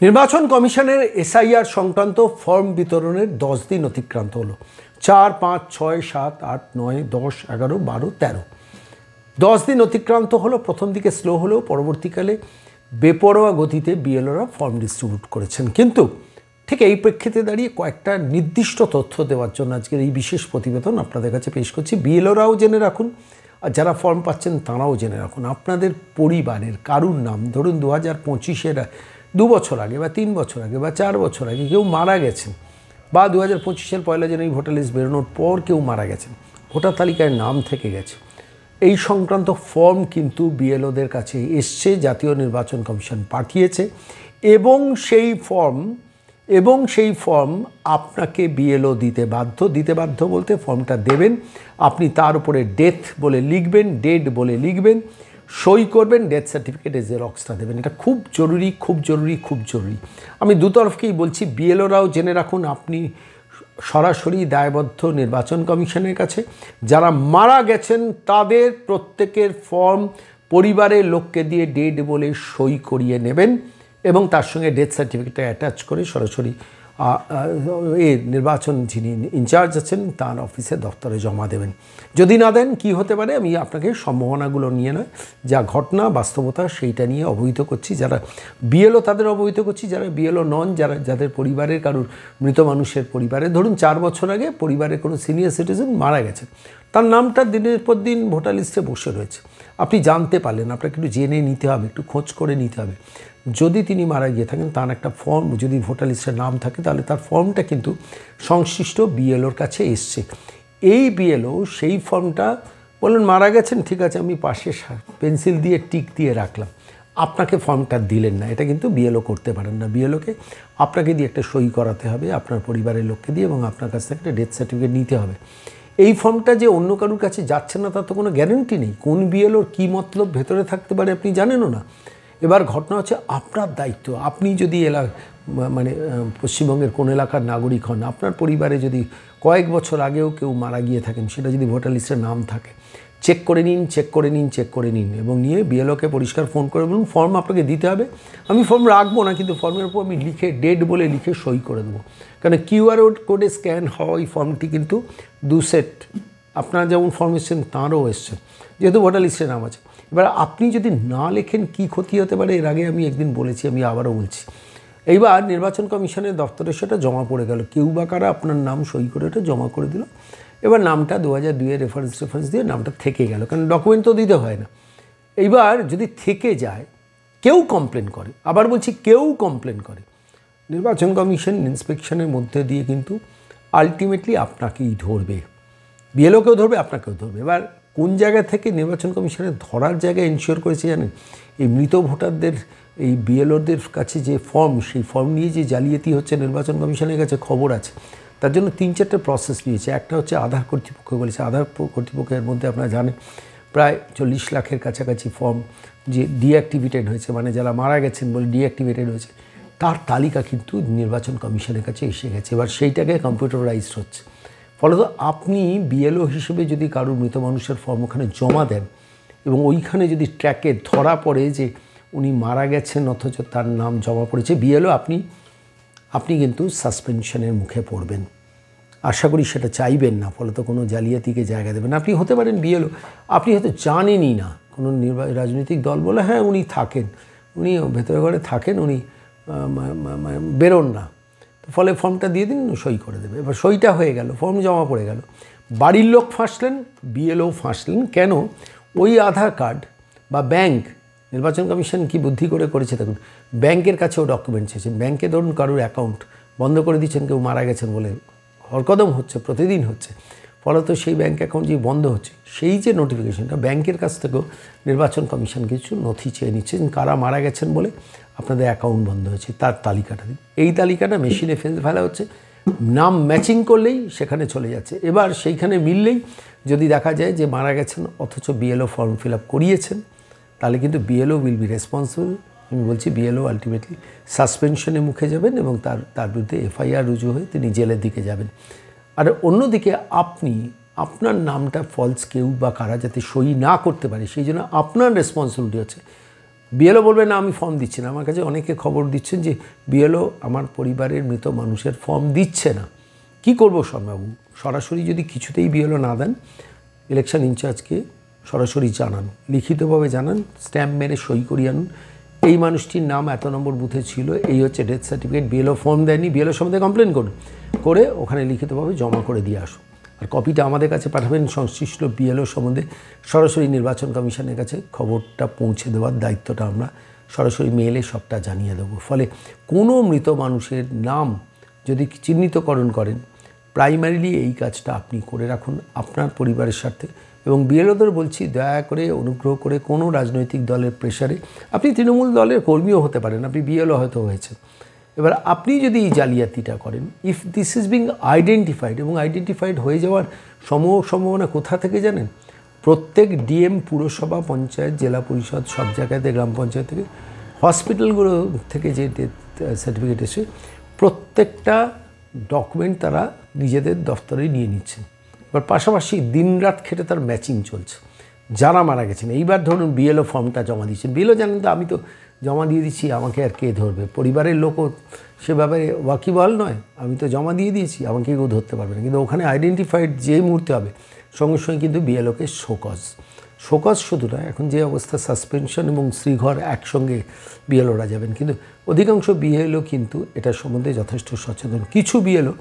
নির্বাচন কমিশনের এসআইআর সংক্রান্ত ফর্ম বিতরণের 10 দিন অতিক্রান্ত হলো। 4, 5, 6, 7, 8, 9, 10, 11, 12, 13 10 দিন অতিক্রান্ত হলো। প্রথম দিকে স্লো হলেও পরবর্তীকালে বেপরোয়া গতিতে বিএলওরা ফর্ম ডিস্ট্রিবিউট করেছেন। কিন্তু ঠিক এই প্রেক্ষিতে দাঁড়িয়ে কয়েকটা নির্দিষ্ট তথ্য দেওয়ার জন্য আজকের এই বিশেষ প্রতিবেদন আপনাদের কাছে পেশ করছি। বিএলওরাও জেনে রাখুন, আর যারা ফর্ম পাচ্ছেন তারাও জেনে রাখুন। আপনাদের পরিবারের কারুর নাম, ধরুন 2025-এর 2 বছর আগে বা 3 বছর আগে বা 4 বছর আগে কেউ মারা গেছেন, বা 2025-এর 1 জানুয়ারি ভোটার লিস্ট বেরোনোর পর কেউ মারা গেছেন, ভোটার তালিকায় নাম থেকে গেছে, এই সংক্রান্ত ফর্ম কিন্তু বিএলওদের কাছে এসছে, জাতীয় নির্বাচন কমিশন পাঠিয়েছে। এবং সেই ফর্ম আপনাকে বিএলও দিতে বাধ্য বলতে ফর্মটা দেবেন, আপনি তার উপরে ডেথ বলে লিখবেন, ডেট বলে লিখবেন, সই করবেন, ডেথ সার্টিফিকেটে জেরক্সটা দেবেন। এটা খুব জরুরি। আমি দুতরফকেই বলছি, বিএলওরাও জেনে রাখুন, আপনি সরাসরি দায়বদ্ধ নির্বাচন কমিশনের কাছে। যারা মারা গেছেন তাদের প্রত্যেকের ফর্ম পরিবারের লোককে দিয়ে ডেট বলে সই করিয়ে নেবেন এবং তার সঙ্গে ডেথ সার্টিফিকেটটা অ্যাটাচ করে সরাসরি নির্বাচন যিনি ইনচার্জ আছেন তার অফিসে দপ্তরে জমা দেবেন। যদি না দেন কি হতে পারে, আমি আপনাকে সম্ভাবনাগুলো নিয়ে নয়, যা ঘটনা বাস্তবতা সেইটা নিয়ে অবহিত করছি। যারা বিএলও তাদের অবহিত করছি, যারা বিএলও নন, যাদের পরিবারের কারুর মৃত মানুষের পরিবারে ধরুন 4 বছর আগে পরিবারের কোনো সিনিয়র সিটিজেন মারা গেছেন, তার নামটা দিনের পর দিন ভোটার লিস্টে বসে রয়েছে, আপনি জানতে পারলেন, আপনাকে একটু জেনে নিতে হবে, একটু খোঁজ করে নিতে হবে। যদি তিনি মারা গিয়ে থাকেন, তার একটা ফর্ম যদি ভোটার লিস্টের নাম থাকে, তাহলে তার ফর্মটা কিন্তু সংশ্লিষ্ট বিএলওর কাছে এসছে। এই বিএলও সেই ফর্মটা বললেন মারা গেছেন, ঠিক আছে, আমি পাশে পেন্সিল দিয়ে টিক দিয়ে রাখলাম, আপনাকে ফর্মটা দিলেন না, এটা কিন্তু বিএলও করতে পারেন না। বিএলওকে আপনাকে দিয়ে একটা সই করাতে হবে, আপনার পরিবারের লোককে দিয়ে, এবং আপনার কাছ থেকে একটা ডেথ সার্টিফিকেট নিতে হবে। এই ফর্মটা যে অন্য কারোর কাছে যাচ্ছে না তার তো কোনো গ্যারেন্টি নেই। কোন বিএলওর কী মতলব ভেতরে থাকতে পারে আপনি জানেনও না। এবার ঘটনা হচ্ছে আপনার দায়িত্ব। আপনি যদি পশ্চিমবঙ্গের কোন এলাকার নাগরিক হন, আপনার পরিবারে যদি কয়েক বছর আগেও কেউ মারা গিয়ে থাকেন, সেটা যদি ভোটার লিস্টের নাম থাকে, চেক করে নিন এবং নিয়ে বিএলওকে পরিষ্কার ফোন করে বলুন ফর্ম আপনাকে দিতে হবে। আমি ফর্ম রাখবো না, কিন্তু ফর্মের উপর আমি লিখে ডেট বলে লিখে সই করে দেবো। কারণ কিউআর কোডে স্ক্যান হওয়া ওই ফর্মটি কিন্তু 2 সেট, আপনারা যেমন ফর্ম এসছেন তাঁরও এসছেন, যেহেতু ভোটার লিস্টের নাম আছে। এবার আপনি যদি না লেখেন কী ক্ষতি হতে পারে, এর আগে আমি একদিন বলেছি, আমি আবারও বলছি। এইবার নির্বাচন কমিশনের দপ্তরে সেটা জমা পড়ে গেল, কেউ বা কারা আপনার নাম সই করে ওটা জমা করে দিল। এবার নামটা 2002-এর রেফারেন্স দিয়ে নামটা থেকে গেল, কারণ ডকুমেন্ট তো দিতে হয় না। এইবার যদি থেকে যায়, কেউ কমপ্লেন করে, আবার বলছি কেউ কমপ্লেন করে, নির্বাচন কমিশন ইন্সপেকশনের মধ্যে দিয়ে কিন্তু আলটিমেটলি আপনাকেই ধরবে, বিএলওকেও ধরবে, আপনাকেও ধরবে। এবার কোন জায়গা থেকে নির্বাচন কমিশনের ধরার জায়গায় এনশিওর করেছে জানেন? এই মৃত ভোটারদের এই বিএলওদের কাছে যে ফর্ম, সেই ফর্ম নিয়ে যে জালিয়াতি হচ্ছে নির্বাচন কমিশনের কাছে খবর আছে। তার জন্য 3-4টে প্রসেস নিয়েছে। একটা হচ্ছে আধার কর্তৃপক্ষ বলেছে, আধার কর্তৃপক্ষের মধ্যে আপনারা জানেন প্রায় 40 লাখের কাছাকাছি ফর্ম যে ডিঅ্যাক্টিভেটেড হয়েছে, মানে যারা মারা গেছেন বলে ডিঅ্যাক্টিভেটেড হয়েছে, তার তালিকা কিন্তু নির্বাচন কমিশনের কাছে এসে গেছে। এবার সেইটাকে কম্পিউটারাইজড হচ্ছে। ফলত আপনি বিএলও হিসেবে যদি কারোর মৃত মানুষের ফর্ম ওখানে জমা দেন এবং ওইখানে যদি ট্র্যাকে ধরা পড়ে যে উনি মারা গেছেন অথচ তার নাম জমা পড়েছে বিএলও, আপনি কিন্তু সাসপেনশনের মুখে পড়বেন। আশা করি সেটা চাইবেন না, ফলত কোনো জালিয়াতিকে জায়গা দেবেন। আপনি হতে পারেন বিএলও, আপনি হয়তো জানেনই না কোনো রাজনৈতিক দল বলে হ্যাঁ উনি থাকেন, উনি ভেতরে ঘরে থাকেন, উনি বেরোন না, ফলে ফর্মটা দিয়ে দিন, সই করে দেবে। এবার সইটা হয়ে গেল, ফর্ম জমা পড়ে গেল, বাড়ির লোক ফাঁসলেন, বিএলও ফাঁসলেন। কেন? ওই আধার কার্ড বা ব্যাংক, নির্বাচন কমিশন কি বুদ্ধি করেছে দেখুন, ব্যাংকের কাছেও ডকুমেন্ট চেয়েছেন। ব্যাংকে ধরুন কারোর অ্যাকাউন্ট বন্ধ করে দিচ্ছেন, কেউ মারা গেছেন বলে হরকদম হচ্ছে, প্রতিদিন হচ্ছে, ফলত সেই ব্যাংক অ্যাকাউন্ট যে বন্ধ হচ্ছে, সেই যে নোটিফিকেশনটা, ব্যাংকের কাছ থেকেও নির্বাচন কমিশন কিছু নথি চেয়ে নিচ্ছেন, কারা মারা গেছেন বলে আপনাদের অ্যাকাউন্ট বন্ধ হয়েছে তার তালিকাটা দিন। এই তালিকাটা মেশিনে ফেলা হচ্ছে, নাম ম্যাচিং করলেই সেখানে চলে যাচ্ছে। এবার সেইখানে মিললেই যদি দেখা যায় যে মারা গেছেন অথচ বিএলও ফর্ম ফিল আপ করিয়েছেন, তাহলে কিন্তু বিএলও উইল বি রেসপন্সিবল। আমি বলছি বিএলও আলটিমেটলি সাসপেনশনের মুখে যাবেন এবং তার বিরুদ্ধে এফআইআর রুজু হয়ে তিনি জেলের দিকে যাবেন। আর অন্যদিকে আপনার নামটা ফলস কেউ বা কারা যাতে সই না করতে পারে, সেই জন্য আপনার রেসপন্সিবিলিটি হচ্ছে বিএলও বলবে না আমি ফর্ম দিচ্ছি না। আমার কাছে অনেকে খবর দিচ্ছেন যে বিএলও আমার পরিবারের মৃত মানুষের ফর্ম দিচ্ছে না। কি করব শর্মাবাবু? সরাসরি যদি কিছুতেই বিএলও না দেন, ইলেকশন ইনচার্জকে সরাসরি জানান, লিখিতভাবে জানান, স্ট্যাম্প মেরে সই করিয়ে আনুন, এই মানুষটির নাম এত নম্বর বুথে ছিল, এই হচ্ছে ডেথ সার্টিফিকেট, বিএলও ফর্ম দেয়নি, বিএলও সম্বন্ধে কমপ্লেন করুন, করে ওখানে লিখিতভাবে জমা করে দিয়ে আসুন। আর কপিটা আমাদের কাছে পাঠাবেন। সংশ্লিষ্ট বিএলও সম্বন্ধে সরাসরি নির্বাচন কমিশনের কাছে খবরটা পৌঁছে দেওয়ার দায়িত্বটা আমরা সরাসরি মেলে সবটা জানিয়ে দেবো। ফলে কোনো মৃত মানুষের নাম যদি চিহ্নিতকরণ করেন, প্রাইমারিলি এই কাজটা আপনি করে রাখুন আপনার পরিবারের স্বার্থে। এবং বিএলওদের বলছি, দয়া করে অনুগ্রহ করে কোনো রাজনৈতিক দলের প্রেশারে, আপনি তৃণমূল দলের কর্মীও হতে পারেন, আপনি বিএলও হয়তো হয়েছেন, এবার আপনি যদি এই জালিয়াতিটা করেন, if this is being identified, এবং আইডেন্টিফাইড হয়ে যাওয়ার সম্ভাবনা কোথা থেকে জানেন? প্রত্যেক ডিএম, পুরসভা, পঞ্চায়েত, জেলা পরিষদ, সব জায়গাতে, গ্রাম পঞ্চায়েত থেকে, হসপিটালগুলো থেকে যে ডেথ সার্টিফিকেট এসে প্রত্যেকটা ডকুমেন্ট তারা নিজেদের দফতরে নিয়ে নিচ্ছেন। এবার পাশাপাশি দিনরাত খেটে তার ম্যাচিং চলছে। যারা মারা গেছেন, এইবার ধরুন বিএলও ফর্মটা জমা দিচ্ছেন, বিএলও জানেন তো আমি তো জমা দিয়ে দিচ্ছি, আমাকে আর কে ধরবে? পরিবারের লোকও সে ব্যাপারে ওয়াকিবহাল নয়, আমি তো জমা দিয়ে দিয়েছি, আমাকে কেউ ধরতে পারবে না। কিন্তু ওখানে আইডেন্টিফাইড যে মুহূর্তে হবে, সঙ্গে সঙ্গে কিন্তু বিএলওকে শোকজ শুধু নয়, এখন যে অবস্থা, সাসপেনশন এবং শ্রীঘর একসঙ্গে বিএলওরা যাবেন। কিন্তু অধিকাংশ বিএলও কিন্তু এটার সম্বন্ধে যথেষ্ট সচেতন। কিছু বিএলও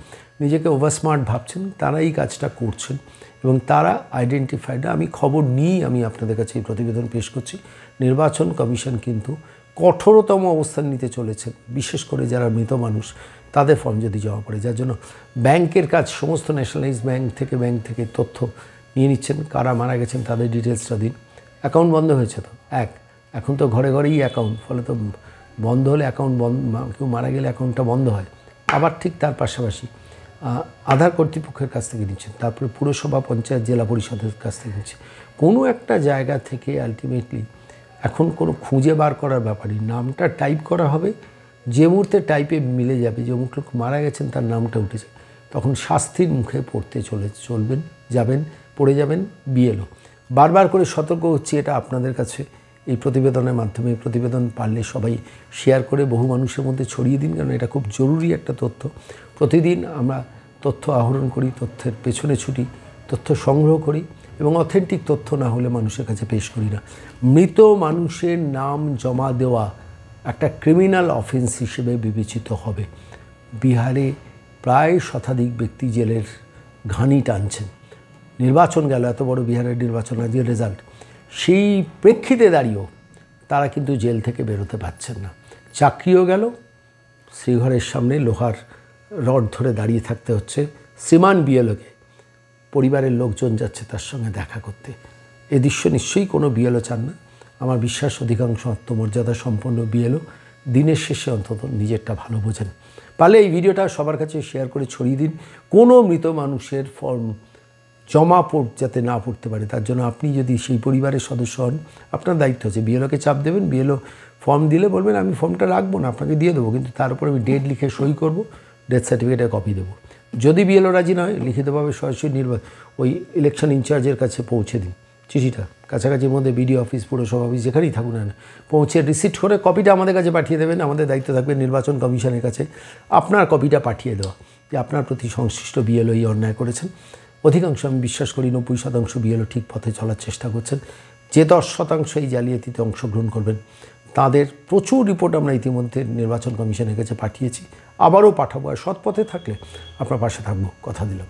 নিজেকে ওভারস্মার্ট ভাবছেন, তারা এই কাজটা করছেন এবং তারা আইডেন্টিফাইড। আমি খবর নিয়েই আমি আপনাদের কাছে এই প্রতিবেদন পেশ করছি। নির্বাচন কমিশন কিন্তু কঠোরতম অবস্থান নিতে চলেছেন, বিশেষ করে যারা মৃত মানুষ তাদের ফর্ম যদি জমা পড়ে, যার জন্য ব্যাংকের কাজ, সমস্ত ন্যাশনালাইজ ব্যাংক থেকে তথ্য নিয়ে নিচ্ছেন, কারা মারা গেছেন তাদের ডিটেলসটা দিন। অ্যাকাউন্ট বন্ধ হয়েছে তো, এখন তো ঘরে ঘরেই অ্যাকাউন্ট, ফলে তো বন্ধ হলে অ্যাকাউন্ট বন্ধ, কেউ মারা গেলে অ্যাকাউন্টটা বন্ধ হয়। আবার ঠিক তার পাশাপাশি আধার কর্তৃপক্ষের কাছ থেকে নিচ্ছেন, তারপরে পুরসভা, পঞ্চায়েত, জেলা পরিষদের কাছ থেকে নিচ্ছে। কোনো একটা জায়গা থেকে আলটিমেটলি এখন কোনো খুঁজে বার করার ব্যাপারই, নামটা টাইপ করা হবে, যে মুহূর্তে টাইপে মিলে যাবে, যে মুখ লোক মারা গেছেন তার নামটা উঠেছে, তখন শাস্তির মুখে পড়ে যাবেন বিএলও। বারবার করে সতর্ক হচ্ছি, এটা আপনাদের কাছে এই প্রতিবেদনের মাধ্যমে, প্রতিবেদন পারলে সবাই শেয়ার করে বহু মানুষের মধ্যে ছড়িয়ে দিন, কারণ এটা খুব জরুরি একটা তথ্য। প্রতিদিন আমরা তথ্য আহরণ করি, তথ্যের পেছনে ছুটি, তথ্য সংগ্রহ করি এবং অথেন্টিক তথ্য না হলে মানুষের কাছে পেশ করি না। মৃত মানুষের নাম জমা দেওয়া একটা ক্রিমিনাল অফেন্স হিসেবে বিবেচিত হবে। বিহারে প্রায় শতাধিক ব্যক্তি জেলের ঘানি টানছেন। নির্বাচন গেল, এত বড় বিহারের নির্বাচন, আজকে রেজাল্ট, সেই প্রেক্ষিতে দাঁড়িয়েও তারা কিন্তু জেল থেকে বেরোতে পারছেন না। চাকরিও গেল, শ্রীঘরের সামনে লোহার রড ধরে দাঁড়িয়ে থাকতে হচ্ছে শ্রীমান বিএলওকে। পরিবারের লোকজন যাচ্ছে তার সঙ্গে দেখা করতে। এ দৃশ্য নিশ্চয়ই কোনো বিএলও চান না। আমার বিশ্বাস অধিকাংশ আত্মমর্যাদা সম্পন্ন বিএলও দিনের শেষে অন্তত নিজেরটা ভালো বোঝেন। পারলে এই ভিডিওটা সবার কাছে শেয়ার করে ছড়িয়ে দিন। কোনো মৃত মানুষের ফর্ম জমা যাতে না পড়তে পারে, তার জন্য আপনি যদি সেই পরিবারের সদস্য হন, আপনার দায়িত্ব আছে বিএলওকে চাপ দেবেন। বিএলও ফর্ম দিলে বলবেন আমি ফর্মটা রাখবো না, আপনাকে দিয়ে দেবো, কিন্তু তার উপর আমি ডেট লিখে সই করব, ডেথ সার্টিফিকেটের কপি দেবো। যদি বিএলও রাজি নয়, লিখিতভাবে সরাসরি ওই ইলেকশন ইনচার্জের কাছে পৌঁছে দিন চিঠিটা, কাছাকাছির মধ্যে বিডিও অফিস, পুরসভা অফিস, যেখানেই থাকুন না, পৌঁছে রিসিপ্ট করে কপিটা আমাদের কাছে পাঠিয়ে দেবেন। আমাদের দায়িত্ব থাকবে নির্বাচন কমিশনের কাছে আপনার কপিটা পাঠিয়ে দেওয়া, যে আপনার প্রতি সংশ্লিষ্ট বিএলও এই অন্যায় করেছেন। অধিকাংশ, আমি বিশ্বাস করি 90% বিএলও ঠিক পথে চলার চেষ্টা করছেন। যে 10% এই জালিয়াতিতে অংশগ্রহণ করবেন, তাদের প্রচুর রিপোর্ট আমরা ইতিমধ্যে নির্বাচন কমিশনের কাছে পাঠিয়েছি, আবারও পাঠাবো। আর সৎ পথে থাকলে আপনার পাশে থাকবো, কথা দিলাম।